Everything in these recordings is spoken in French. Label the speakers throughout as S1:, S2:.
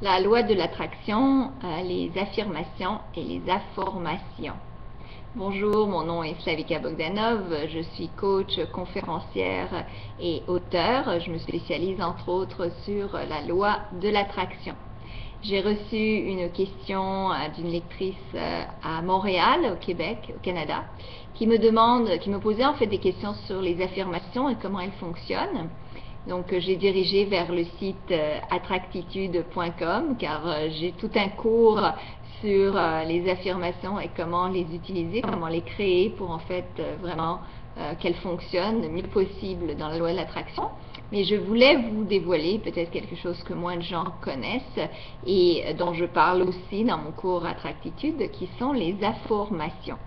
S1: La loi de l'attraction, les affirmations et les informations. Bonjour, mon nom est Slavika Bogdanov, je suis coach, conférencière et auteure. Je me spécialise entre autres sur la loi de l'attraction. J'ai reçu une question d'une lectrice à Montréal, au Québec, au Canada, qui me posait en fait des questions sur les affirmations et comment elles fonctionnent. Donc, j'ai dirigé vers le site attractitude.com car j'ai tout un cours sur les affirmations et comment les utiliser, comment les créer pour en fait vraiment qu'elles fonctionnent le mieux possible dans la loi de l'attraction. Mais je voulais vous dévoiler peut-être quelque chose que moins de gens connaissent et dont je parle aussi dans mon cours Attractitude, qui sont les affirmations.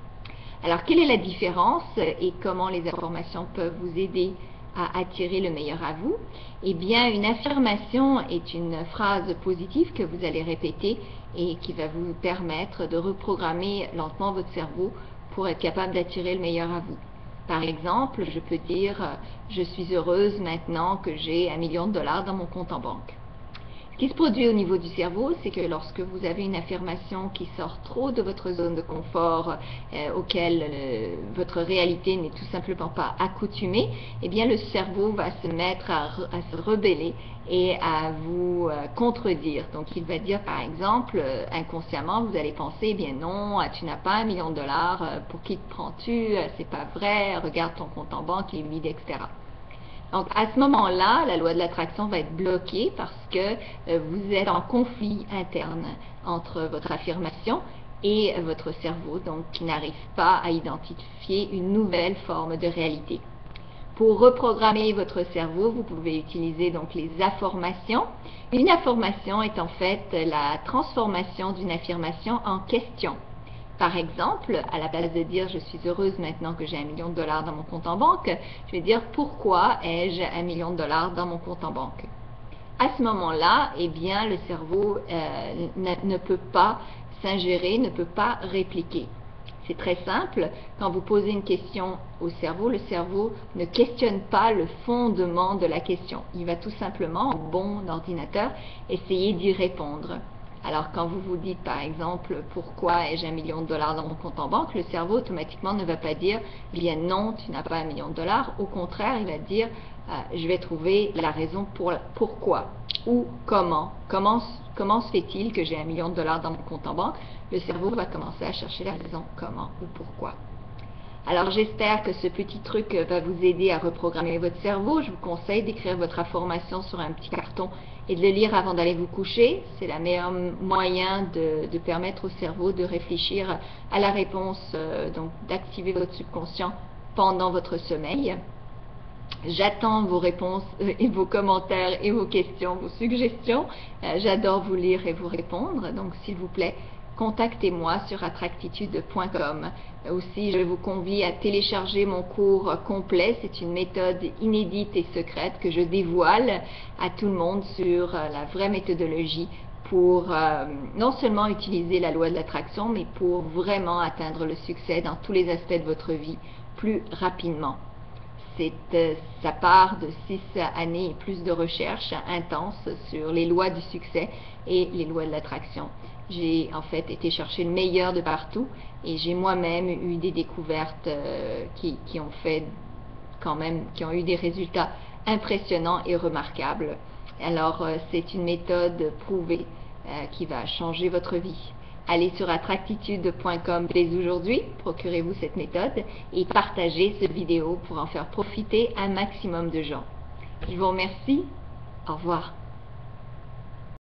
S1: Alors, quelle est la différence et comment les affirmations peuvent vous aider à attirer le meilleur à vous? Eh bien, une affirmation est une phrase positive que vous allez répéter et qui va vous permettre de reprogrammer lentement votre cerveau pour être capable d'attirer le meilleur à vous. Par exemple, je peux dire « Je suis heureuse maintenant que j'ai $1 million dans mon compte en banque ». Ce qui se produit au niveau du cerveau, c'est que lorsque vous avez une affirmation qui sort trop de votre zone de confort, auquel votre réalité n'est tout simplement pas accoutumée, eh bien le cerveau va se mettre à se rebeller et à vous contredire. Donc il va dire par exemple, inconsciemment, vous allez penser, eh bien non, tu n'as pas $1 million, pour qui te prends-tu, c'est pas vrai, regarde ton compte en banque, il est vide, etc. Donc, à ce moment-là, la loi de l'attraction va être bloquée parce que vous êtes en conflit interne entre votre affirmation et votre cerveau, donc qui n'arrive pas à identifier une nouvelle forme de réalité. Pour reprogrammer votre cerveau, vous pouvez utiliser donc les affirmations. Une affirmation est en fait la transformation d'une affirmation en question. Par exemple, à la place de dire « je suis heureuse maintenant que j'ai $1 million dans mon compte en banque », je vais dire « pourquoi ai-je $1 million dans mon compte en banque ?» À ce moment-là, eh bien, le cerveau ne peut pas s'ingérer, ne peut pas répliquer. C'est très simple, quand vous posez une question au cerveau, le cerveau ne questionne pas le fondement de la question. Il va tout simplement, en bon ordinateur, essayer d'y répondre. Alors, quand vous vous dites, par exemple, « pourquoi ai-je $1 million dans mon compte en banque ?» le cerveau, automatiquement, ne va pas dire « bien non, tu n'as pas $1 million ». Au contraire, il va dire « je vais trouver la raison pour pourquoi » ou « comment. Comment se fait-il que j'ai $1 million dans mon compte en banque ?» Le cerveau va commencer à chercher la raison « comment » ou « pourquoi ». Alors, j'espère que ce petit truc va vous aider à reprogrammer votre cerveau. Je vous conseille d'écrire votre affirmation sur un petit carton et de le lire avant d'aller vous coucher. C'est le meilleur moyen de permettre au cerveau de réfléchir à la réponse, donc d'activer votre subconscient pendant votre sommeil. J'attends vos réponses et vos commentaires et vos questions, vos suggestions. J'adore vous lire et vous répondre. Donc, s'il vous plaît, contactez-moi sur attractitude.com. Aussi, je vous convie à télécharger mon cours complet. C'est une méthode inédite et secrète que je dévoile à tout le monde sur la vraie méthodologie pour non seulement utiliser la loi de l'attraction, mais pour vraiment atteindre le succès dans tous les aspects de votre vie plus rapidement. Ça part de 6 années et plus de recherches intenses sur les lois du succès et les lois de l'attraction. J'ai en fait été chercher le meilleur de partout et j'ai moi-même eu des découvertes qui ont eu des résultats impressionnants et remarquables. Alors, c'est une méthode prouvée qui va changer votre vie. Allez sur attractitude.com dès aujourd'hui, procurez-vous cette méthode et partagez cette vidéo pour en faire profiter un maximum de gens. Je vous remercie. Au revoir.